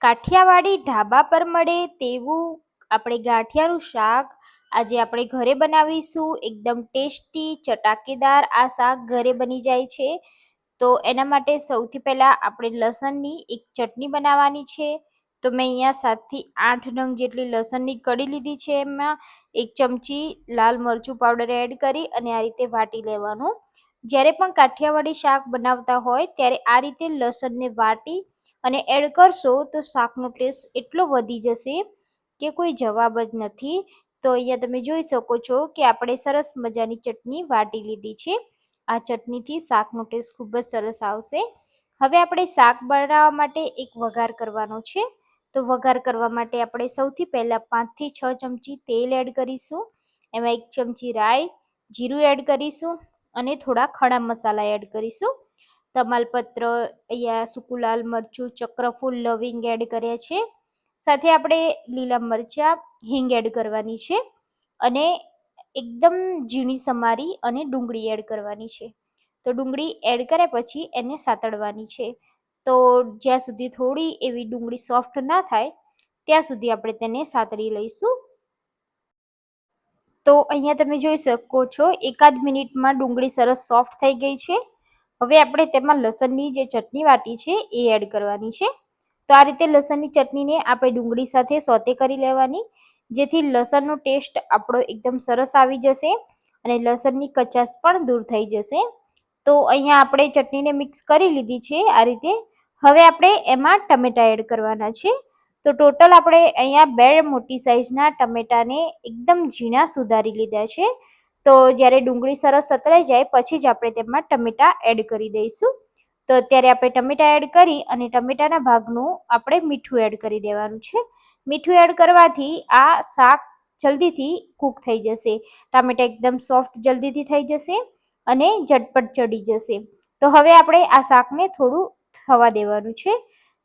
કાઠિયાવાડી ઢાબા પર મળે તેવું આપણે ગાંઠિયાનું શાક આજે આપણે ઘરે બનાવીશું. એકદમ ટેસ્ટી ચટાકેદાર આ શાક ઘરે બની જાય છે. તો એના માટે સૌથી પહેલા આપણે લસણની એક ચટણી બનાવવાની છે. તો મેં અહીંયા 7 થી 8 નંગ જેટલી લસણની કળી લીધી છે. એમાં 1 ચમચી લાલ મરચું પાવડર એડ કરી અને આ રીતે વાટી લેવાનું. જ્યારે પણ કાઠિયાવાડી શાક બનાવતા હોય ત્યારે આ રીતે લસણને વાટી અને એડ કરશો તો શાકનો ટેસ્ટ એટલો વધી જશે કે કોઈ જવાબ જ નથી. તો અહીંયા તમે જોઈ શકો છો કે આપણે સરસ મજાની ચટણી વાટી લીધી છે. આ ચટણીથી શાકનો ટેસ્ટ ખૂબ જ સરસ આવશે. હવે આપણે શાક બનાવવા માટે એક વઘાર કરવાનો છે. તો વઘાર કરવા માટે આપણે સૌથી પહેલા 5 થી 6 ચમચી તેલ એડ કરીશું. એમાં 1 ચમચી રાઈ, જીરું એડ કરીશું અને થોડા ખડા મસાલા એડ કરીશું. તમાલપત્ર, અહીંયા સૂકું લાલ મરચું, ચક્રફૂલ, લવિંગ એડ કર્યા છે. સાથે આપણે લીલા મરચાં, હિંગ એડ કરવાની છે અને એકદમ ઝીણી સમારી અને ડુંગળી એડ કરવાની છે. તો ડુંગળી એડ કર્યા પછી એને સાતળવાની છે. તો જ્યાં સુધી થોડી એવી ડુંગળી સોફ્ટ ના થાય ત્યાં સુધી આપણે તેને સાતળી લઈશું. તો અહીંયા તમે જોઈ શકો છો એકાદ મિનિટમાં ડુંગળી સરસ સોફ્ટ થઈ ગઈ છે. હવે આપણે તેમાં લસણની જે ચટણી વાટી છે એ એડ કરવાની છે. તો આ રીતે લસણની ચટણીને આપણે ડુંગળી સાથે સોતે કરી લેવાની, જેથી લસણનો ટેસ્ટ આપણો એકદમ સરસ આવી જશે અને લસણની કચાશ પણ દૂર થઈ જશે. તો અહીંયા આપણે ચટણીને મિક્સ કરી લીધી છે આ રીતે. હવે આપણે એમાં ટમેટા એડ કરવાના છે. તો ટોટલ આપણે અહીંયા 2 મોટી સાઈઝના ટમેટાને એકદમ ઝીણા સુધારી લીધા છે. તો જ્યારે ડુંગળી સરસ સતળાઈ જાય પછી જ આપણે તેમાં ટમેટા એડ કરી દઈશું. તો અત્યારે આપણે ટમેટા એડ કરી અને ટમેટાના ભાગનું આપણે મીઠું એડ કરી દેવાનું છે. મીઠું એડ કરવાથી આ શાક જલ્દીથી કૂક થઈ જશે. ટામેટા એકદમ સોફ્ટ જલ્દીથી થઈ જશે અને ઝટપટ ચડી જશે. તો હવે આપણે આ શાકને થોડું થવા દેવાનું છે.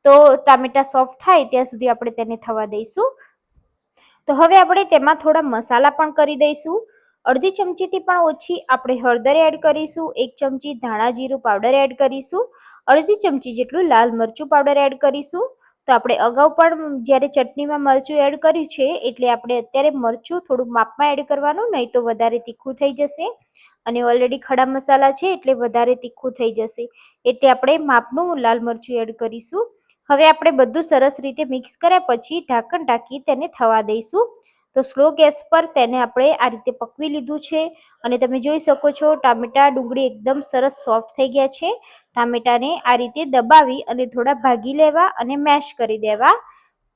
તો ટામેટા સોફ્ટ થાય ત્યાં સુધી આપણે તેને થવા દઈશું. તો હવે આપણે તેમાં થોડા મસાલા પણ કરી દઈશું. અડધી ચમચીથી પણ ઓછી આપણે હળદર એડ કરીશું. 1 ચમચી ધાણા જીરું પાવડર એડ કરીશું. અડધી ચમચી જેટલું લાલ મરચું પાવડર એડ કરીશું. તો આપણે અગાઉ પણ જ્યારે ચટણીમાં મરચું એડ કર્યું છે એટલે આપણે અત્યારે મરચું થોડું માપમાં એડ કરવાનું, નહીં તો વધારે તીખું થઈ જશે. અને ઓલરેડી ખડા મસાલા છે એટલે વધારે તીખું થઈ જશે. એટલે આપણે માપનું લાલ મરચું એડ કરીશું. હવે આપણે બધું સરસ રીતે મિક્સ કર્યા પછી ઢાંકણ ઢાંકી તેને થવા દઈશું. તો સ્લો ગેસ પર તેને આપણે આ રીતે પકવી લીધું છે અને તમે જોઈ શકો છો ટામેટા ડુંગળી એકદમ સરસ સોફ્ટ થઈ ગયા છે. ટામેટાને આ રીતે દબાવી અને થોડા ભાગી લેવા અને મેશ કરી દેવા.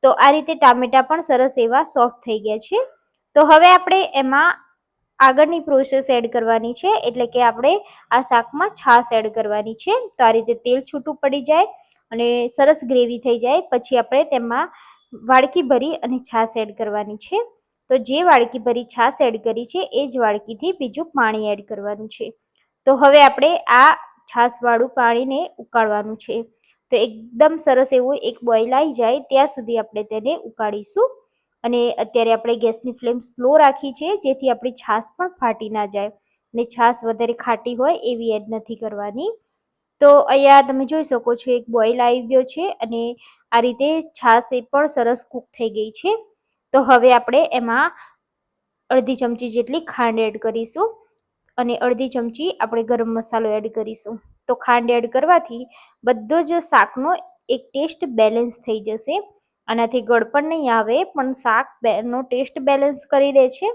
તો આ રીતે ટામેટા પણ સરસ એવા સોફ્ટ થઈ ગયા છે. તો હવે આપણે એમાં આગળની પ્રોસેસ એડ કરવાની છે, એટલે કે આપણે આ શાકમાં છાશ એડ કરવાની છે. તો આ રીતે તેલ છૂટું પડી જાય અને સરસ ગ્રેવી થઈ જાય પછી આપણે તેમાં વાડકી ભરી અને છાશ એડ કરવાની છે. તો જે વાડકી ભરી છાશ એડ કરી છે એ જ વાડકીથી બીજું પાણી એડ કરવાનું છે. તો હવે આપણે આ છાશવાળું પાણીને ઉકાળવાનું છે. તો એકદમ સરસ એવું એક બોઇલ આવી જાય ત્યાં સુધી આપણે તેને ઉકાળીશું. અને અત્યારે આપણે ગેસની ફ્લેમ સ્લો રાખી છે જેથી આપણી છાશ પણ ફાટી ના જાય અને છાશ વધારે ખાટી હોય એવી એડ નથી કરવાની. તો અહીંયા તમે જોઈ શકો છો એક બોઇલ આવી ગયો છે અને આ રીતે છાશ એ પણ સરસ કૂક થઈ ગઈ છે. તો હવે આપણે એમાં અડધી ચમચી જેટલી ખાંડ એડ કરીશું અને અડધી ચમચી આપણે ગરમ મસાલો એડ કરીશું. તો ખાંડ એડ કરવાથી બધો જ શાકનો એક ટેસ્ટ બેલેન્સ થઈ જશે. આનાથી ગળપણ નહીં આવે પણ શાકનો ટેસ્ટ બેલેન્સ કરી દે છે.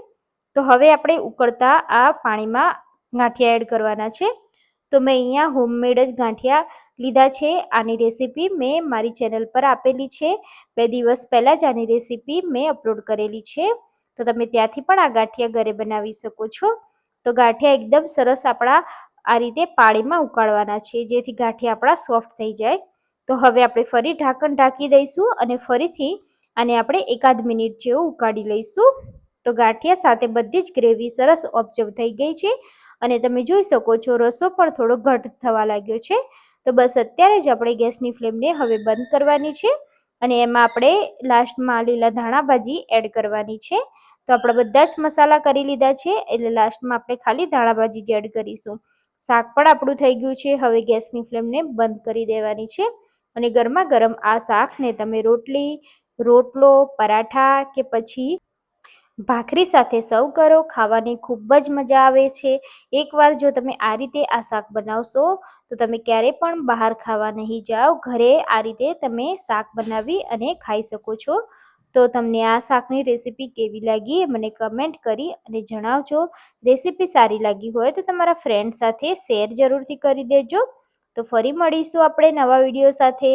તો હવે આપણે ઉકળતા આ પાણીમાં ગાંઠિયા એડ કરવાના છે. તો મેં અહીંયા હોમમેડ જ ગાંઠિયા લીધા છે. આની રેસીપી મેં મારી ચેનલ પર આપેલી છે. 2 દિવસ પહેલાં જ આની રેસીપી મેં અપલોડ કરેલી છે. તો તમે ત્યાંથી પણ આ ગાંઠિયા ઘરે બનાવી શકો છો. તો ગાંઠિયા એકદમ સરસ આપણા આ રીતે પાણીમાં ઉકાળવાના છે જેથી ગાંઠિયા આપણા સોફ્ટ થઈ જાય. તો હવે આપણે ફરી ઢાંકણ ઢાંકી દઈશું અને ફરીથી આને આપણે એકાદ મિનિટ જેવું ઉકાળી લઈશું. તો ગાંઠિયા સાથે બધી જ ગ્રેવી સરસ ઓબ્ઝર્વ થઈ ગઈ છે અને તમે જોઈ શકો છો રસો પણ થોડો ઘટ થવા લાગ્યો છે. તો બસ અત્યારે જ આપણે ગેસની ફ્લેમને હવે બંધ કરવાની છે અને એમાં આપણે લાસ્ટમાં લીલા ધાણા ભાજી એડ કરવાની છે. તો આપણે બધા જ મસાલા કરી લીધા છે એટલે લાસ્ટમાં આપણે ખાલી ધાણા ભાજી જ એડ કરીશું. શાક પણ આપણું થઈ ગયું છે. હવે ગેસની ફ્લેમને બંધ કરી દેવાની છે અને ગરમા ગરમ આ શાકને તમે રોટલી, રોટલો, પરાઠા કે પછી ભાખરી સાથે સર્વ કરો. ખાવાની ખૂબ જ મજા આવે છે. એકવાર જો તમે આ રીતે આ શાક બનાવશો તો તમે ક્યારેય પણ બહાર ખાવા નહીં જાઓ. ઘરે આ રીતે તમે શાક બનાવી અને ખાઈ શકો છો. તો તમને આ શાકની રેસીપી કેવી લાગી મને કમેન્ટ કરી અને જણાવજો. રેસીપી સારી લાગી હોય તો તમારા ફ્રેન્ડ સાથે શેર જરૂરથી કરી દેજો. તો ફરી મળીશું આપણે નવા વિડીયો સાથે.